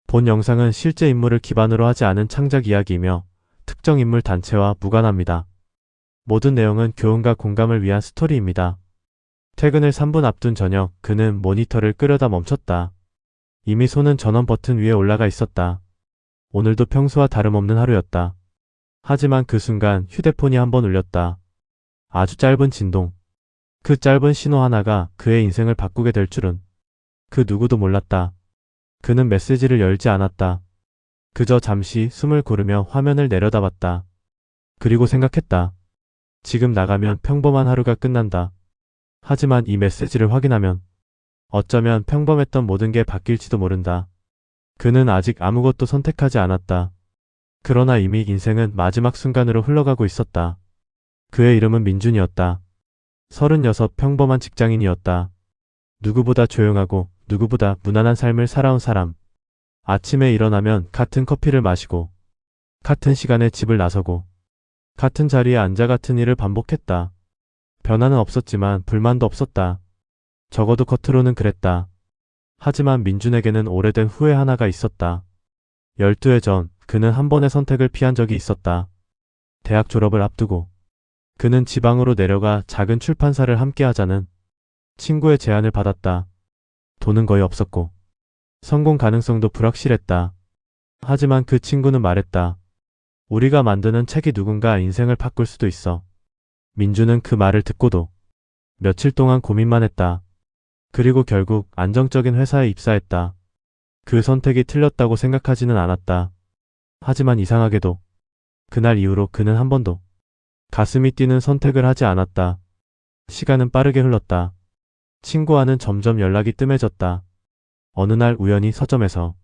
본 영상은 실제 인물을 기반으로 하지 않은 창작 이야기이며 특정 인물 단체와 무관합니다. 모든 내용은 교훈과 공감을 위한 스토리입니다. 퇴근을 3분 앞둔 저녁, 그는 모니터를 끄려다 멈췄다. 이미 손은 전원 버튼 위에 올라가 있었다. 오늘도 평소와 다름없는 하루였다. 하지만 그 순간 휴대폰이 한번 울렸다. 아주 짧은 진동. 그 짧은 신호 하나가 그의 인생을 바꾸게 될 줄은 그 누구도 몰랐다. 그는 메시지를 열지 않았다. 그저 잠시 숨을 고르며 화면을 내려다봤다. 그리고 생각했다. 지금 나가면 평범한 하루가 끝난다. 하지만 이 메시지를 확인하면 어쩌면 평범했던 모든 게 바뀔지도 모른다. 그는 아직 아무것도 선택하지 않았다. 그러나 이미 인생은 마지막 순간으로 흘러가고 있었다. 그의 이름은 민준이었다. 36 평범한 직장인이었다. 누구보다 조용하고 누구보다 무난한 삶을 살아온 사람. 아침에 일어나면 같은 커피를 마시고 같은 시간에 집을 나서고 같은 자리에 앉아 같은 일을 반복했다. 변화는 없었지만 불만도 없었다. 적어도 겉으로는 그랬다. 하지만 민준에게는 오래된 후회 하나가 있었다. 12해 전 그는 한 번의 선택을 피한 적이 있었다. 대학 졸업을 앞두고 그는 지방으로 내려가 작은 출판사를 함께 하자는 친구의 제안을 받았다. 돈은 거의 없었고 성공 가능성도 불확실했다. 하지만 그 친구는 말했다. 우리가 만드는 책이 누군가 인생을 바꿀 수도 있어. 민준은 그 말을 듣고도 며칠 동안 고민만 했다. 그리고 결국 안정적인 회사에 입사했다. 그 선택이 틀렸다고 생각하지는 않았다. 하지만 이상하게도 그날 이후로 그는 한 번도 가슴이 뛰는 선택을 하지 않았다. 시간은 빠르게 흘렀다. 친구와는 점점 연락이 뜸해졌다. 어느 날 우연히 서점에서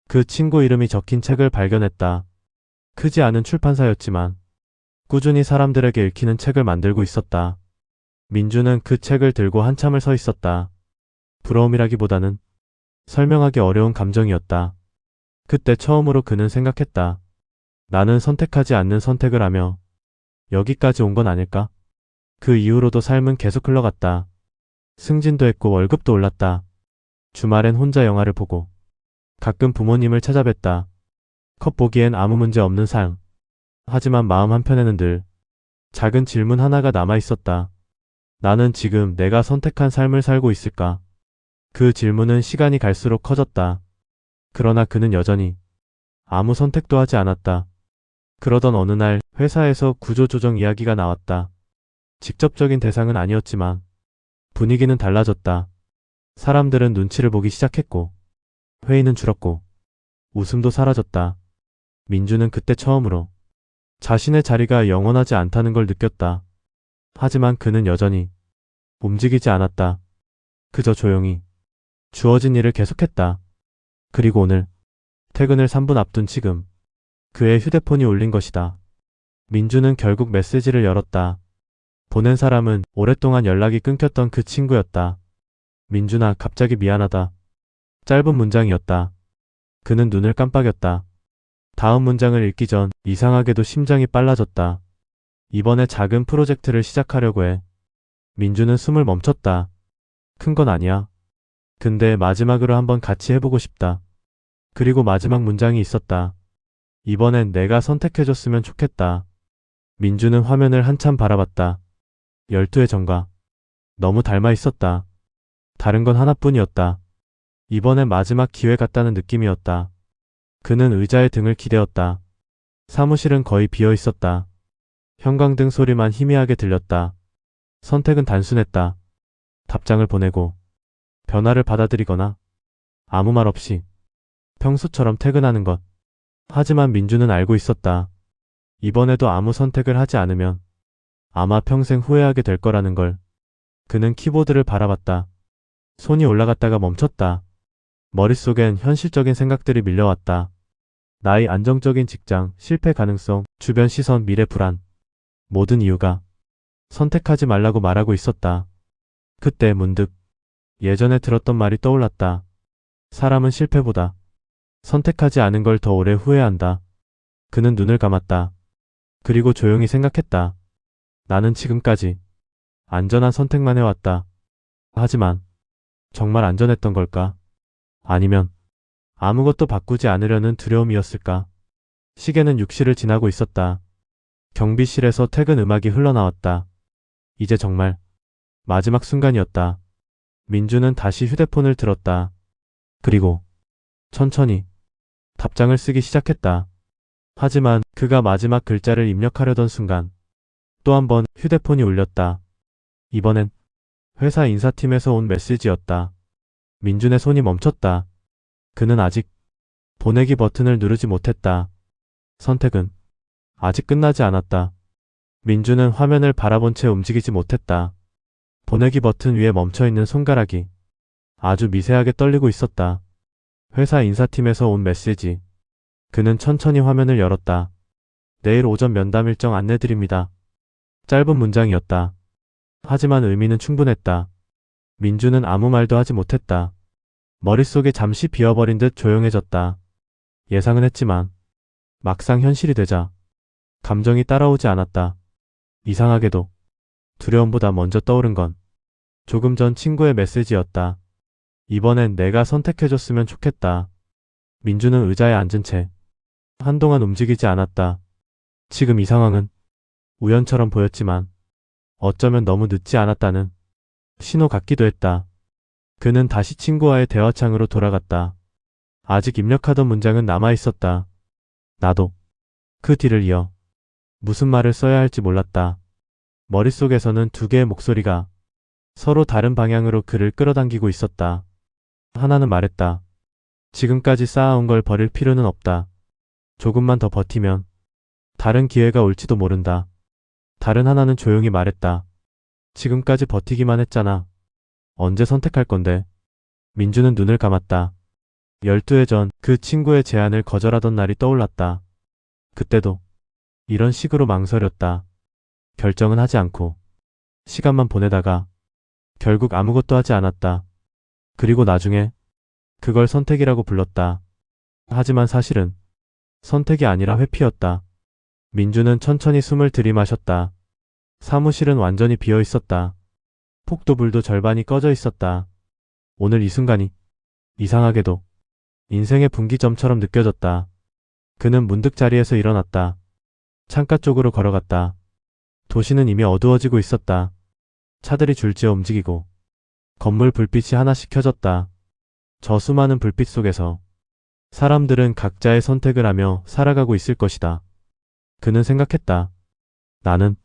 그 친구 이름이 적힌 책을 발견했다. 크지 않은 출판사였지만 꾸준히 사람들에게 읽히는 책을 만들고 있었다. 민주는 그 책을 들고 한참을 서 있었다. 부러움이라기보다는 설명하기 어려운 감정이었다. 그때 처음으로 그는 생각했다. 나는 선택하지 않는 선택을 하며 여기까지 온 건 아닐까? 그 이후로도 삶은 계속 흘러갔다. 승진도 했고 월급도 올랐다. 주말엔 혼자 영화를 보고 가끔 부모님을 찾아뵀다. 겉보기엔 아무 문제 없는 삶. 하지만 마음 한편에는 늘 작은 질문 하나가 남아 있었다. 나는 지금 내가 선택한 삶을 살고 있을까? 그 질문은 시간이 갈수록 커졌다. 그러나 그는 여전히 아무 선택도 하지 않았다. 그러던 어느 날 회사에서 구조조정 이야기가 나왔다. 직접적인 대상은 아니었지만 분위기는 달라졌다. 사람들은 눈치를 보기 시작했고 회의는 줄었고 웃음도 사라졌다. 민주는 그때 처음으로 자신의 자리가 영원하지 않다는 걸 느꼈다. 하지만 그는 여전히 움직이지 않았다. 그저 조용히 주어진 일을 계속했다. 그리고 오늘 퇴근을 3분 앞둔 지금 그의 휴대폰이 울린 것이다. 민주는 결국 메시지를 열었다. 보낸 사람은 오랫동안 연락이 끊겼던 그 친구였다. 민준아, 갑자기 미안하다. 짧은 문장이었다. 그는 눈을 깜빡였다. 다음 문장을 읽기 전 이상하게도 심장이 빨라졌다. 이번에 작은 프로젝트를 시작하려고 해. 민주는 숨을 멈췄다. 큰 건 아니야. 근데 마지막으로 한번 같이 해보고 싶다. 그리고 마지막 문장이 있었다. 이번엔 내가 선택해줬으면 좋겠다. 민주는 화면을 한참 바라봤다. 12해 전과 너무 닮아 있었다. 다른 건 하나뿐이었다. 이번엔 마지막 기회 같다는 느낌이었다. 그는 의자에 등을 기대었다. 사무실은 거의 비어 있었다. 형광등 소리만 희미하게 들렸다. 선택은 단순했다. 답장을 보내고 변화를 받아들이거나 아무 말 없이 평소처럼 퇴근하는 것. 하지만 민주는 알고 있었다. 이번에도 아무 선택을 하지 않으면 아마 평생 후회하게 될 거라는 걸. 그는 키보드를 바라봤다. 손이 올라갔다가 멈췄다. 머릿속엔 현실적인 생각들이 밀려왔다. 나이, 안정적인 직장, 실패 가능성, 주변 시선, 미래 불안. 모든 이유가 선택하지 말라고 말하고 있었다. 그때 문득 예전에 들었던 말이 떠올랐다. 사람은 실패보다 선택하지 않은 걸 더 오래 후회한다. 그는 눈을 감았다. 그리고 조용히 생각했다. 나는 지금까지 안전한 선택만 해왔다. 하지만 정말 안전했던 걸까? 아니면 아무것도 바꾸지 않으려는 두려움이었을까? 시계는 6시를 지나고 있었다. 경비실에서 퇴근 음악이 흘러나왔다. 이제 정말 마지막 순간이었다. 민주는 다시 휴대폰을 들었다. 그리고 천천히 답장을 쓰기 시작했다. 하지만 그가 마지막 글자를 입력하려던 순간 또 한 번 휴대폰이 울렸다. 이번엔 회사 인사팀에서 온 메시지였다. 민준의 손이 멈췄다. 그는 아직 보내기 버튼을 누르지 못했다. 선택은 아직 끝나지 않았다. 민준은 화면을 바라본 채 움직이지 못했다. 보내기 버튼 위에 멈춰있는 손가락이 아주 미세하게 떨리고 있었다. 회사 인사팀에서 온 메시지. 그는 천천히 화면을 열었다. 내일 오전 면담 일정 안내드립니다. 짧은 문장이었다. 하지만 의미는 충분했다. 민주는 아무 말도 하지 못했다. 머릿속에 잠시 비어버린 듯 조용해졌다. 예상은 했지만 막상 현실이 되자 감정이 따라오지 않았다. 이상하게도 두려움보다 먼저 떠오른 건 조금 전 친구의 메시지였다. 이번엔 내가 선택해줬으면 좋겠다. 민주는 의자에 앉은 채 한동안 움직이지 않았다. 지금 이 상황은 우연처럼 보였지만 어쩌면 너무 늦지 않았다는 신호 같기도 했다. 그는 다시 친구와의 대화창으로 돌아갔다. 아직 입력하던 문장은 남아있었다. 나도 그 뒤를 이어 무슨 말을 써야 할지 몰랐다. 머릿속에서는 두 개의 목소리가 서로 다른 방향으로 그를 끌어당기고 있었다. 하나는 말했다. 지금까지 쌓아온 걸 버릴 필요는 없다. 조금만 더 버티면 다른 기회가 올지도 모른다. 다른 하나는 조용히 말했다. 지금까지 버티기만 했잖아. 언제 선택할 건데? 민주는 눈을 감았다. 12해 전 그 친구의 제안을 거절하던 날이 떠올랐다. 그때도 이런 식으로 망설였다. 결정은 하지 않고 시간만 보내다가 결국 아무것도 하지 않았다. 그리고 나중에 그걸 선택이라고 불렀다. 하지만 사실은 선택이 아니라 회피였다. 민주는 천천히 숨을 들이마셨다. 사무실은 완전히 비어 있었다. 폭도불도 절반이 꺼져 있었다. 오늘 이 순간이 이상하게도 인생의 분기점처럼 느껴졌다. 그는 문득 자리에서 일어났다. 창가 쪽으로 걸어갔다. 도시는 이미 어두워지고 있었다. 차들이 줄지어 움직이고 건물 불빛이 하나씩 켜졌다. 저 수많은 불빛 속에서 사람들은 각자의 선택을 하며 살아가고 있을 것이다. 그는 생각했다. 나는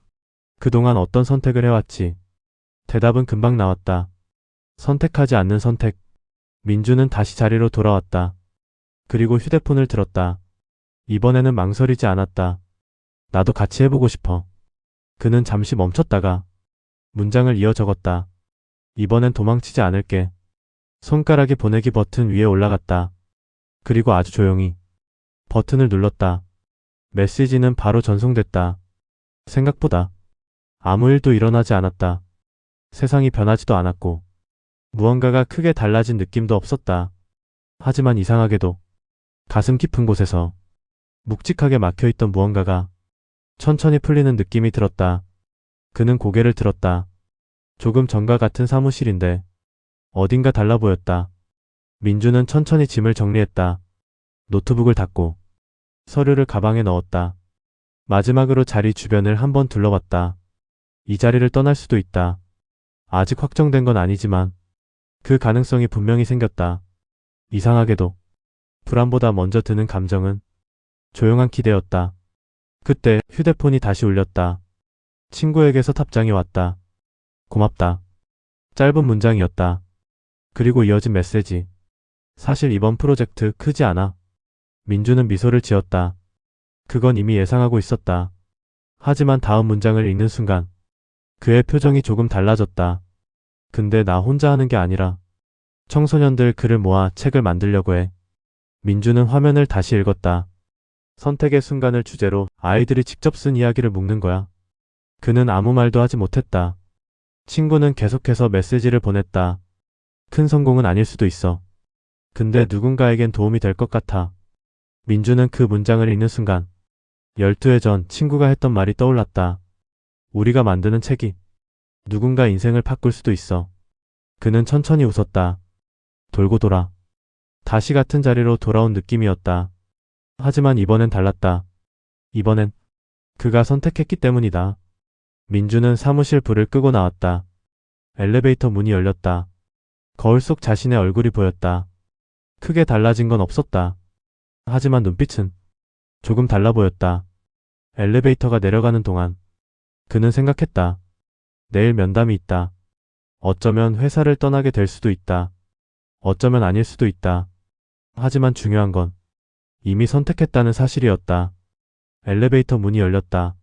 그동안 어떤 선택을 해왔지? 대답은 금방 나왔다. 선택하지 않는 선택. 민주는 다시 자리로 돌아왔다. 그리고 휴대폰을 들었다. 이번에는 망설이지 않았다. 나도 같이 해보고 싶어. 그는 잠시 멈췄다가 문장을 이어 적었다. 이번엔 도망치지 않을게. 손가락이 보내기 버튼 위에 올라갔다. 그리고 아주 조용히 버튼을 눌렀다. 메시지는 바로 전송됐다. 생각보다 아무 일도 일어나지 않았다. 세상이 변하지도 않았고 무언가가 크게 달라진 느낌도 없었다. 하지만 이상하게도 가슴 깊은 곳에서 묵직하게 막혀있던 무언가가 천천히 풀리는 느낌이 들었다. 그는 고개를 들었다. 조금 전과 같은 사무실인데 어딘가 달라 보였다. 민주는 천천히 짐을 정리했다. 노트북을 닫고 서류를 가방에 넣었다. 마지막으로 자리 주변을 한번 둘러봤다. 이 자리를 떠날 수도 있다. 아직 확정된 건 아니지만 그 가능성이 분명히 생겼다. 이상하게도 불안보다 먼저 드는 감정은 조용한 기대였다. 그때 휴대폰이 다시 울렸다. 친구에게서 답장이 왔다. 고맙다. 짧은 문장이었다. 그리고 이어진 메시지. 사실 이번 프로젝트 크지 않아. 민주는 미소를 지었다. 그건 이미 예상하고 있었다. 하지만 다음 문장을 읽는 순간 그의 표정이 조금 달라졌다. 근데 나 혼자 하는 게 아니라 청소년들 글을 모아 책을 만들려고 해. 민주는 화면을 다시 읽었다. 선택의 순간을 주제로 아이들이 직접 쓴 이야기를 묶는 거야. 그는 아무 말도 하지 못했다. 친구는 계속해서 메시지를 보냈다. 큰 성공은 아닐 수도 있어. 근데 누군가에겐 도움이 될 것 같아. 민주는 그 문장을 읽는 순간 12해 전 친구가 했던 말이 떠올랐다. 우리가 만드는 책이 누군가 인생을 바꿀 수도 있어. 그는 천천히 웃었다. 돌고 돌아 다시 같은 자리로 돌아온 느낌이었다. 하지만 이번엔 달랐다. 이번엔 그가 선택했기 때문이다. 민주는 사무실 불을 끄고 나왔다. 엘리베이터 문이 열렸다. 거울 속 자신의 얼굴이 보였다. 크게 달라진 건 없었다. 하지만 눈빛은 조금 달라 보였다. 엘리베이터가 내려가는 동안 그는 생각했다. 내일 면담이 있다. 어쩌면 회사를 떠나게 될 수도 있다. 어쩌면 아닐 수도 있다. 하지만 중요한 건 이미 선택했다는 사실이었다. 엘리베이터 문이 열렸다.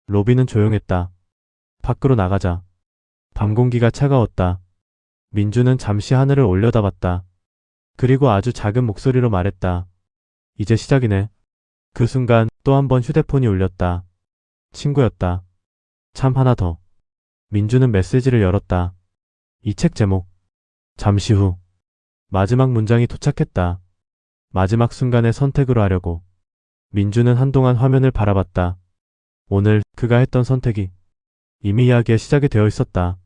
로비는 조용했다. 밖으로 나가자 밤 공기가 차가웠다. 민주는 잠시 하늘을 올려다봤다. 그리고 아주 작은 목소리로 말했다. 이제 시작이네. 그 순간 또 한 번 휴대폰이 울렸다. 친구였다. 참 하나 더. 민주는 메시지를 열었다. 이 책 제목. 잠시 후. 마지막 문장이 도착했다. 마지막 순간에 선택으로 하려고. 민주는 한동안 화면을 바라봤다. 오늘 그가 했던 선택이 이미 이야기의 시작이 되어 있었다.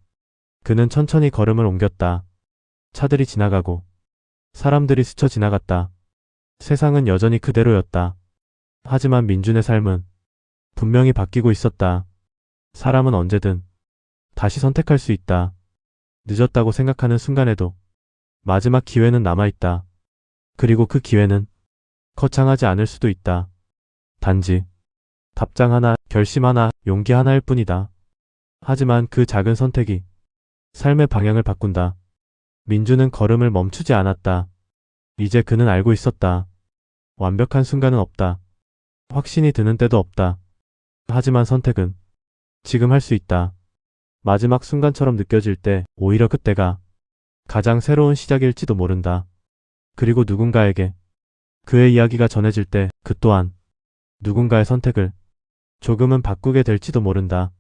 그는 천천히 걸음을 옮겼다. 차들이 지나가고 사람들이 스쳐 지나갔다. 세상은 여전히 그대로였다. 하지만 민준의 삶은 분명히 바뀌고 있었다. 사람은 언제든 다시 선택할 수 있다. 늦었다고 생각하는 순간에도 마지막 기회는 남아있다. 그리고 그 기회는 거창하지 않을 수도 있다. 단지 답장 하나, 결심 하나, 용기 하나일 뿐이다. 하지만 그 작은 선택이 삶의 방향을 바꾼다. 민주는 걸음을 멈추지 않았다. 이제 그는 알고 있었다. 완벽한 순간은 없다. 확신이 드는 때도 없다. 하지만 선택은 지금 할 수 있다. 마지막 순간처럼 느껴질 때 오히려 그때가 가장 새로운 시작일지도 모른다. 그리고 누군가에게 그의 이야기가 전해질 때 그 또한 누군가의 선택을 조금은 바꾸게 될지도 모른다.